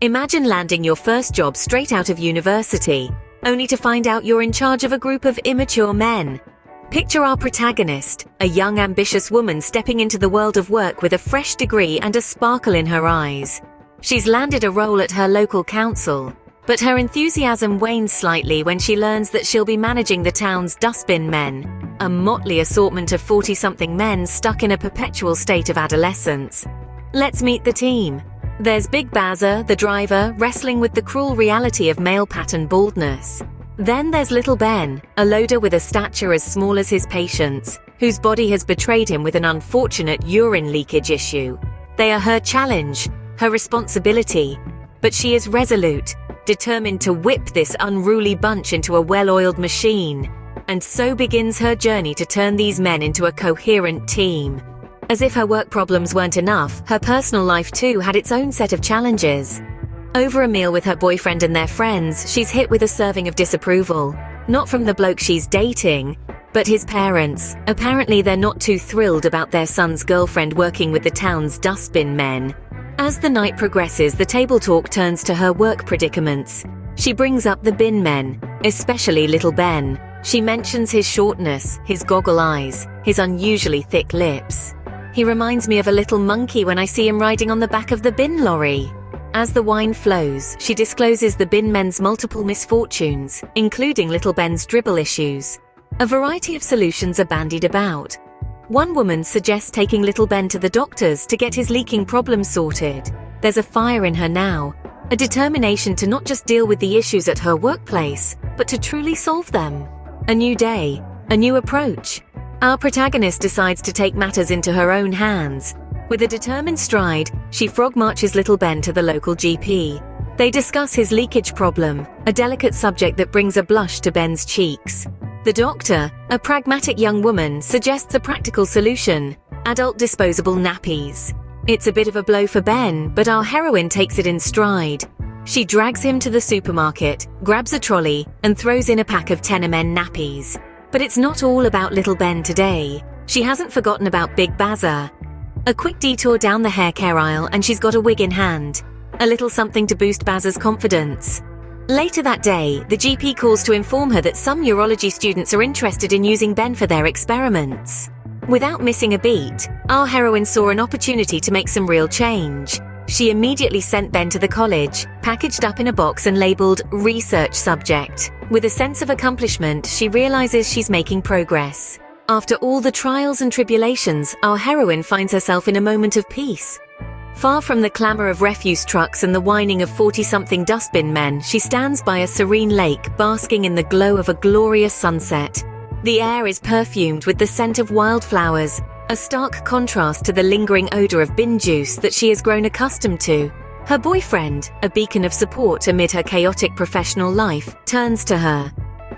Imagine landing your first job straight out of university, only to find out you're in charge of a group of immature men. Picture our protagonist, a young ambitious woman stepping into the world of work with a fresh degree and a sparkle in her eyes. She's landed a role at her local council, but her enthusiasm wanes slightly when she learns that she'll be managing the town's dustbin men, a motley assortment of 40-something men stuck in a perpetual state of adolescence. Let's meet the team. There's Big Bazza, the driver, wrestling with the cruel reality of male pattern baldness. Then there's Little Ben, a loader with a stature as small as his patience, whose body has betrayed him with an unfortunate urine leakage issue. They are her challenge, her responsibility, but she is resolute, determined to whip this unruly bunch into a well-oiled machine. And so begins her journey to turn these men into a coherent team. As if her work problems weren't enough, her personal life too had its own set of challenges. Over a meal with her boyfriend and their friends, she's hit with a serving of disapproval. Not from the bloke she's dating, but his parents. Apparently they're not too thrilled about their son's girlfriend working with the town's dustbin men. As the night progresses, the table talk turns to her work predicaments. She brings up the bin men, especially Little Ben. She mentions his shortness, his goggle eyes, his unusually thick lips. He reminds me of a little monkey when I see him riding on the back of the bin lorry. As the wine flows, she discloses the bin men's multiple misfortunes, including Little Ben's dribble issues. A variety of solutions are bandied about. One woman suggests taking Little Ben to the doctors to get his leaking problem sorted. There's a fire in her now, a determination to not just deal with the issues at her workplace, but to truly solve them. A new day, a new approach. Our protagonist decides to take matters into her own hands. With a determined stride, she frog marches Little Ben to the local GP. They discuss his leakage problem, a delicate subject that brings a blush to Ben's cheeks. The doctor, a pragmatic young woman, suggests a practical solution: adult disposable nappies. It's a bit of a blow for Ben, but our heroine takes it in stride. She drags him to the supermarket, grabs a trolley, and throws in a pack of Tenormen nappies. But it's not all about Little Ben today. She hasn't forgotten about Big Bazza. A quick detour down the hair care aisle and she's got a wig in hand. A little something to boost Bazza's confidence. Later that day, the GP calls to inform her that some urology students are interested in using Ben for their experiments. Without missing a beat, our heroine saw an opportunity to make some real change. She immediately sent Ben to the college, packaged up in a box and labeled research subject. With a sense of accomplishment, she realizes she's making progress. After all the trials and tribulations, our heroine finds herself in a moment of peace. Far from the clamor of refuse trucks and the whining of 40-something dustbin men, she stands by a serene lake, basking in the glow of a glorious sunset. The air is perfumed with the scent of wildflowers, a stark contrast to the lingering odor of bin juice that she has grown accustomed to. Her boyfriend, a beacon of support amid her chaotic professional life, turns to her.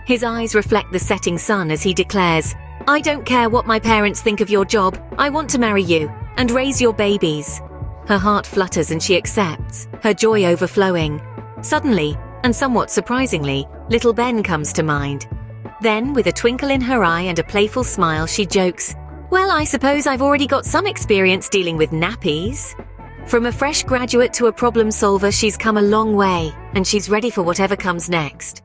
His eyes reflect the setting sun as he declares, "I don't care what my parents think of your job, I want to marry you and raise your babies." Her heart flutters and she accepts, her joy overflowing. Suddenly, and somewhat surprisingly, Little Ben comes to mind. Then, with a twinkle in her eye and a playful smile, she jokes, "Well, I suppose I've already got some experience dealing with nappies." From a fresh graduate to a problem solver, she's come a long way, and she's ready for whatever comes next.